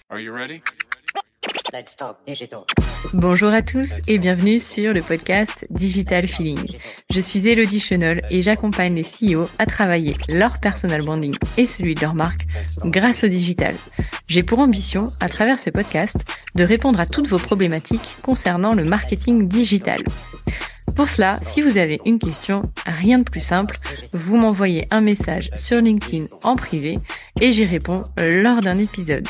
Are you ready? Let's talk digital. Bonjour à tous et bienvenue sur le podcast Digital Feeling. Je suis Elodie Chenol et j'accompagne les CEO à travailler leur personal branding et celui de leur marque grâce au digital. J'ai pour ambition, à travers ce podcast, de répondre à toutes vos problématiques concernant le marketing digital. Pour cela, si vous avez une question, rien de plus simple, vous m'envoyez un message sur LinkedIn en privé et j'y réponds lors d'un épisode.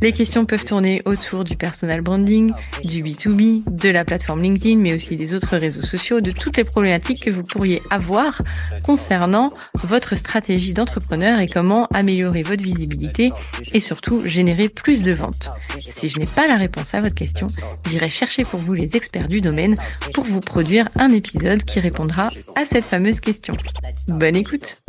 Les questions peuvent tourner autour du personal branding, du B2B, de la plateforme LinkedIn, mais aussi des autres réseaux sociaux, de toutes les problématiques que vous pourriez avoir concernant votre stratégie d'entrepreneur et comment améliorer votre visibilité et surtout générer plus de ventes. Si je n'ai pas la réponse à votre question, j'irai chercher pour vous les experts du domaine pour vous produire un épisode qui répondra à cette fameuse question. Bonne écoute!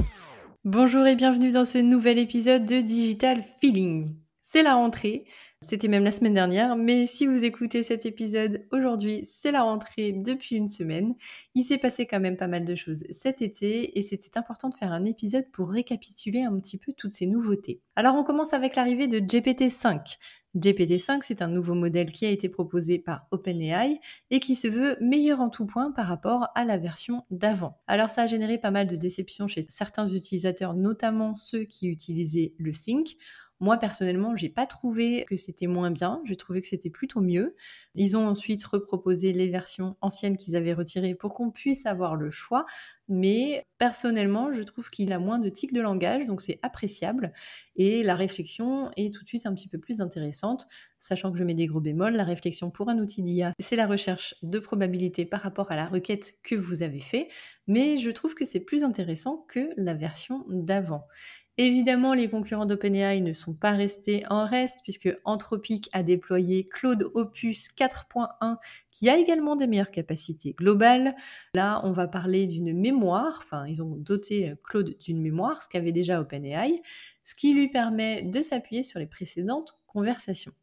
Bonjour et bienvenue dans ce nouvel épisode de Digital Feeling. C'est la rentrée, c'était même la semaine dernière, mais si vous écoutez cet épisode aujourd'hui, c'est la rentrée depuis une semaine. Il s'est passé quand même pas mal de choses cet été et c'était important de faire un épisode pour récapituler un petit peu toutes ces nouveautés. Alors on commence avec l'arrivée de GPT-5. GPT-5, c'est un nouveau modèle qui a été proposé par OpenAI et qui se veut meilleur en tout point par rapport à la version d'avant. Alors ça a généré pas mal de déceptions chez certains utilisateurs, notamment ceux qui utilisaient le Sync. Moi, personnellement, j'ai pas trouvé que c'était moins bien. J'ai trouvé que c'était plutôt mieux. Ils ont ensuite reproposé les versions anciennes qu'ils avaient retirées pour qu'on puisse avoir le choix. Mais personnellement, je trouve qu'il a moins de tics de langage, donc c'est appréciable. Et la réflexion est tout de suite un petit peu plus intéressante, sachant que je mets des gros bémols. La réflexion pour un outil d'IA, c'est la recherche de probabilité par rapport à la requête que vous avez fait. Mais je trouve que c'est plus intéressant que la version d'avant. Évidemment, les concurrents d'OpenAI ne sont pas restés en reste puisque Anthropic a déployé Claude Opus 4.1 qui a également des meilleures capacités globales. Là, on va parler d'une mémoire, enfin, ils ont doté Claude d'une mémoire, ce qu'avait déjà OpenAI, ce qui lui permet de s'appuyer sur les précédentes conversations.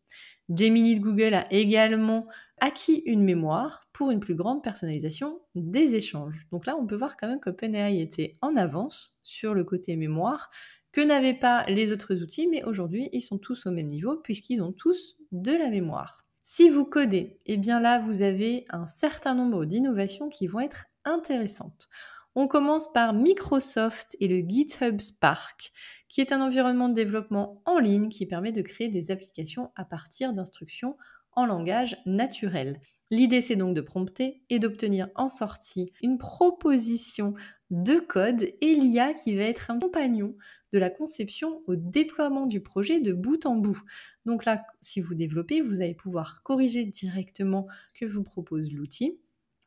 Gemini de Google a également acquis une mémoire pour une plus grande personnalisation des échanges. Donc là, on peut voir quand même qu'OpenAI était en avance sur le côté mémoire, que n'avaient pas les autres outils, mais aujourd'hui, ils sont tous au même niveau puisqu'ils ont tous de la mémoire. Si vous codez, eh bien là, vous avez un certain nombre d'innovations qui vont être intéressantes. On commence par Microsoft et le GitHub Spark, qui est un environnement de développement en ligne qui permet de créer des applications à partir d'instructions en langage naturel. L'idée, c'est donc de prompter et d'obtenir en sortie une proposition de code et l'IA qui va être un compagnon de la conception au déploiement du projet de bout en bout. Donc là, si vous développez, vous allez pouvoir corriger directement ce que vous propose l'outil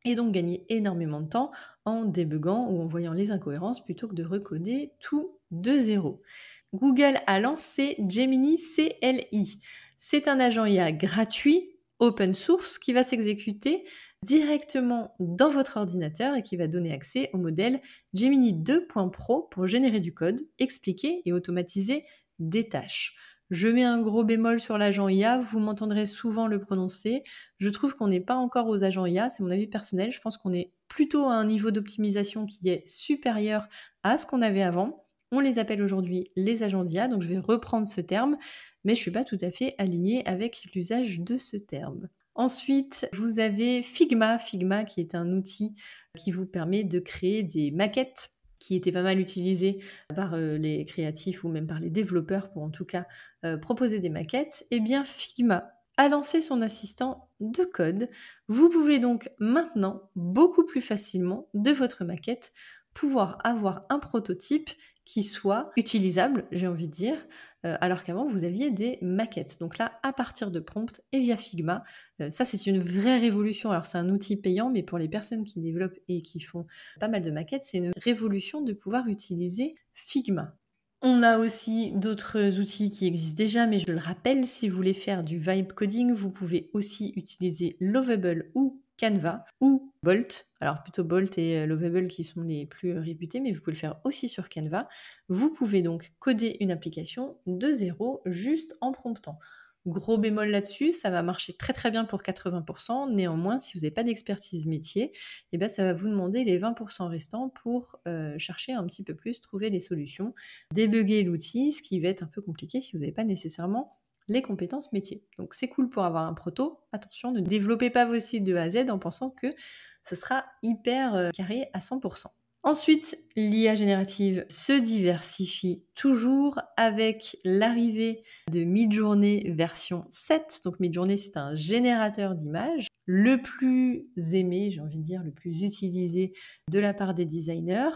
et donc gagner énormément de temps en débuguant ou en voyant les incohérences plutôt que de recoder tout de zéro. Google a lancé Gemini CLI. C'est un agent IA gratuit, open source, qui va s'exécuter directement dans votre ordinateur et qui va donner accès au modèle Gemini 2.pro pour générer du code, expliquer et automatiser des tâches. Je mets un gros bémol sur l'agent IA, vous m'entendrez souvent le prononcer. Je trouve qu'on n'est pas encore aux agents IA, c'est mon avis personnel. Je pense qu'on est plutôt à un niveau d'optimisation qui est supérieur à ce qu'on avait avant. On les appelle aujourd'hui les agents d'IA, donc je vais reprendre ce terme, mais je ne suis pas tout à fait alignée avec l'usage de ce terme. Ensuite, vous avez Figma. Figma qui est un outil qui vous permet de créer des maquettes qui était pas mal utilisé par les créatifs ou même par les développeurs pour en tout cas proposer des maquettes. Eh bien, Figma a lancé son assistant de code. Vous pouvez donc maintenant, beaucoup plus facilement, de votre maquette, pouvoir avoir un prototype qui soit utilisable, j'ai envie de dire, alors qu'avant vous aviez des maquettes. Donc là, à partir de prompt et via Figma, ça c'est une vraie révolution. Alors c'est un outil payant, mais pour les personnes qui développent et qui font pas mal de maquettes, c'est une révolution de pouvoir utiliser Figma. On a aussi d'autres outils qui existent déjà, mais je le rappelle, si vous voulez faire du vibe coding, vous pouvez aussi utiliser Lovable ou Canva ou Bolt. Alors plutôt Bolt et Lovable qui sont les plus réputés, mais vous pouvez le faire aussi sur Canva. Vous pouvez donc coder une application de zéro juste en promptant. Gros bémol là-dessus, ça va marcher très très bien pour 80%. Néanmoins, si vous n'avez pas d'expertise métier, eh ben, ça va vous demander les 20% restants pour chercher un petit peu plus, trouver les solutions, débugger l'outil, ce qui va être un peu compliqué si vous n'avez pas nécessairement les compétences métiers. Donc c'est cool pour avoir un proto. Attention, ne développez pas vos sites de A à Z en pensant que ce sera hyper carré à 100%. Ensuite, l'IA générative se diversifie toujours avec l'arrivée de Midjourney version 7. Donc Midjourney, c'est un générateur d'images, le plus aimé, j'ai envie de dire, le plus utilisé de la part des designers,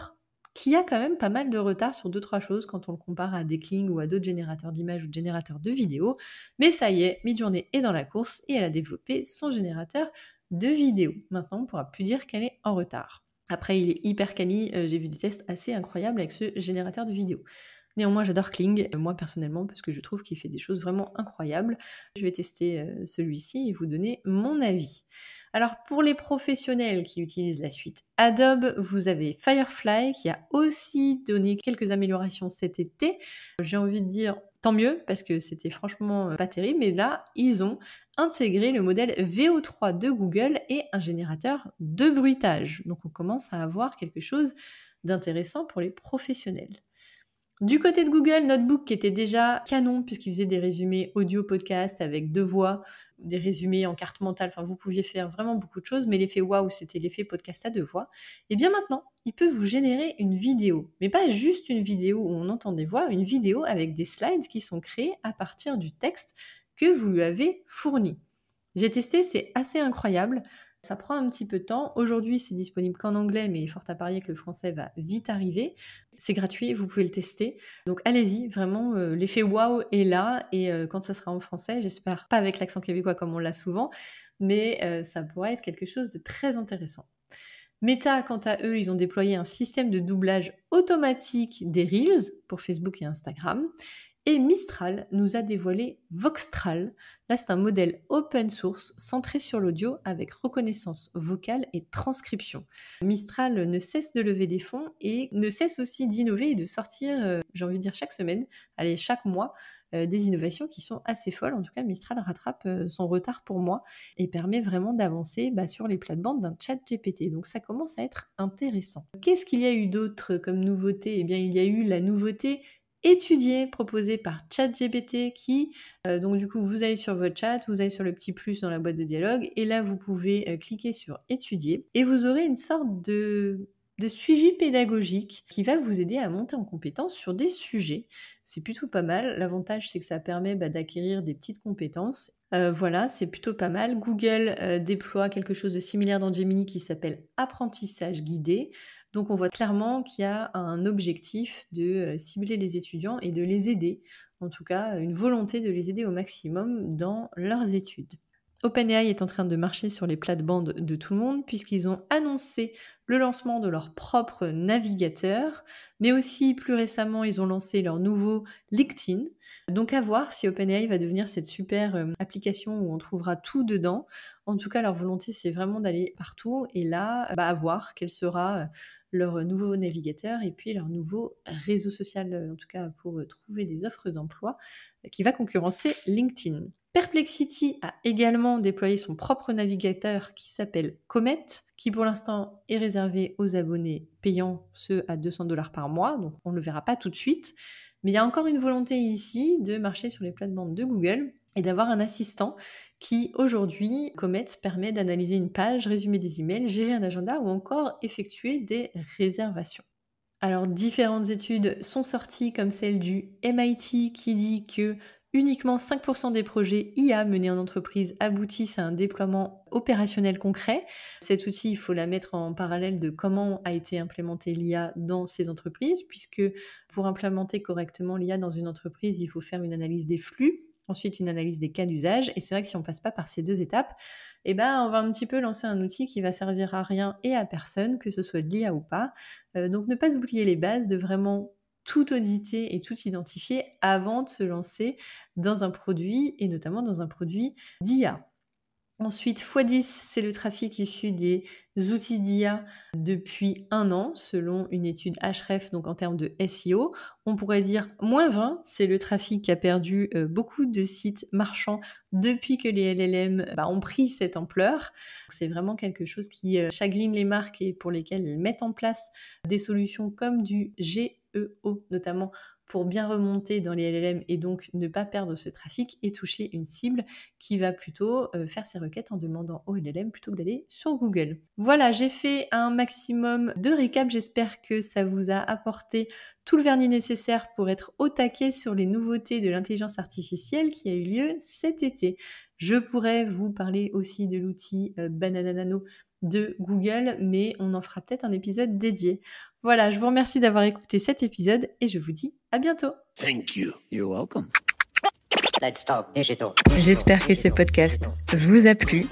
qui a quand même pas mal de retard sur 2-3 choses quand on le compare à Dekling ou à d'autres générateurs d'images ou de générateurs de vidéos. Mais ça y est, Midjourney est dans la course et elle a développé son générateur de vidéos. Maintenant, on ne pourra plus dire qu'elle est en retard. Après, il est hyper quali, j'ai vu des tests assez incroyables avec ce générateur de vidéos. Néanmoins, j'adore Kling, moi personnellement, parce que je trouve qu'il fait des choses vraiment incroyables. Je vais tester celui-ci et vous donner mon avis. Alors, pour les professionnels qui utilisent la suite Adobe, vous avez Firefly qui a aussi donné quelques améliorations cet été. J'ai envie de dire tant mieux, parce que c'était franchement pas terrible, mais là, ils ont intégré le modèle VO3 de Google et un générateur de bruitage. Donc, on commence à avoir quelque chose d'intéressant pour les professionnels. Du côté de Google, Notebook qui était déjà canon puisqu'il faisait des résumés audio podcast avec 2 voix, des résumés en carte mentale, enfin vous pouviez faire vraiment beaucoup de choses, mais l'effet waouh c'était l'effet podcast à 2 voix. Et bien maintenant, il peut vous générer une vidéo, mais pas juste une vidéo où on entend des voix, une vidéo avec des slides qui sont créés à partir du texte que vous lui avez fourni. J'ai testé, c'est assez incroyable. Ça prend un petit peu de temps. Aujourd'hui, c'est disponible qu'en anglais, mais il est fort à parier que le français va vite arriver. C'est gratuit, vous pouvez le tester. Donc allez-y, vraiment, l'effet waouh est là. Et quand ça sera en français, j'espère pas avec l'accent québécois comme on l'a souvent, mais ça pourrait être quelque chose de très intéressant. Meta, quant à eux, ils ont déployé un système de doublage automatique des Reels pour Facebook et Instagram. Et Mistral nous a dévoilé Voxtral. Là, c'est un modèle open source centré sur l'audio avec reconnaissance vocale et transcription. Mistral ne cesse de lever des fonds et ne cesse aussi d'innover et de sortir, j'ai envie de dire chaque semaine, allez, chaque mois, des innovations qui sont assez folles. En tout cas, Mistral rattrape son retard pour moi et permet vraiment d'avancer sur les plates-bandes d'un chat GPT. Donc ça commence à être intéressant. Qu'est-ce qu'il y a eu d'autre comme nouveauté ? Eh bien, il y a eu la nouveauté étudier proposé par ChatGPT qui, donc du coup, vous allez sur votre chat, vous allez sur le petit plus dans la boîte de dialogue et là, vous pouvez cliquer sur étudier et vous aurez une sorte de suivi pédagogique qui va vous aider à monter en compétence sur des sujets. C'est plutôt pas mal. L'avantage, c'est que ça permet d'acquérir des petites compétences. Voilà, c'est plutôt pas mal. Google déploie quelque chose de similaire dans Gemini qui s'appelle apprentissage guidé. Donc on voit clairement qu'il y a un objectif de cibler les étudiants et de les aider, en tout cas une volonté de les aider au maximum dans leurs études. OpenAI est en train de marcher sur les plates-bandes de tout le monde puisqu'ils ont annoncé le lancement de leur propre navigateur, mais aussi plus récemment ils ont lancé leur nouveau LinkedIn. Donc à voir si OpenAI va devenir cette super application où on trouvera tout dedans. En tout cas leur volonté c'est vraiment d'aller partout et là à voir quel sera leur nouveau navigateur et puis leur nouveau réseau social, en tout cas pour trouver des offres d'emploi, qui va concurrencer LinkedIn. Perplexity a également déployé son propre navigateur qui s'appelle Comet, qui pour l'instant est réservé aux abonnés payants, ceux à $200 par mois, donc on ne le verra pas tout de suite. Mais il y a encore une volonté ici de marcher sur les plates-bandes de Google et d'avoir un assistant qui, aujourd'hui, Comet, permet d'analyser une page, résumer des emails, gérer un agenda ou encore effectuer des réservations. Alors, différentes études sont sorties comme celle du MIT qui dit que uniquement 5% des projets IA menés en entreprise aboutissent à un déploiement opérationnel concret. Cet outil, il faut la mettre en parallèle de comment a été implémenté l'IA dans ces entreprises, puisque pour implémenter correctement l'IA dans une entreprise, il faut faire une analyse des flux, ensuite une analyse des cas d'usage. Et c'est vrai que si on ne passe pas par ces 2 étapes, on va un petit peu lancer un outil qui va servir à rien et à personne, que ce soit de l'IA ou pas. Donc ne pas oublier les bases de vraiment tout auditer et tout identifier avant de se lancer dans un produit et notamment dans un produit d'IA. Ensuite, x10, c'est le trafic issu des outils d'IA depuis 1 an, selon une étude Href, donc en termes de SEO. On pourrait dire -20, c'est le trafic qui a perdu beaucoup de sites marchands depuis que les LLM ont pris cette ampleur. C'est vraiment quelque chose qui chagrine les marques et pour lesquelles elles mettent en place des solutions comme du GEO, notamment pour bien remonter dans les LLM et donc ne pas perdre ce trafic et toucher une cible qui va plutôt faire ses requêtes en demandant au LLM plutôt que d'aller sur Google. Voilà, j'ai fait un maximum de récap. J'espère que ça vous a apporté tout le vernis nécessaire pour être au taquet sur les nouveautés de l'intelligence artificielle qui a eu lieu cet été. Je pourrais vous parler aussi de l'outil Banana Nano de Google, mais on en fera peut-être un épisode dédié. Voilà, je vous remercie d'avoir écouté cet épisode et je vous dis à bientôt. Thank you. You're welcome. Let's talk digital. J'espère que ce podcast vous a plu.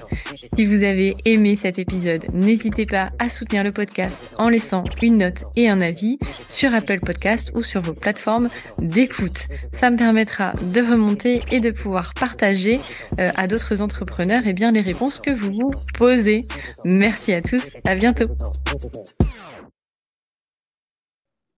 Si vous avez aimé cet épisode, n'hésitez pas à soutenir le podcast en laissant une note et un avis sur Apple Podcast ou sur vos plateformes d'écoute. Ça me permettra de remonter et de pouvoir partager à d'autres entrepreneurs les réponses que vous vous posez. Merci à tous, à bientôt.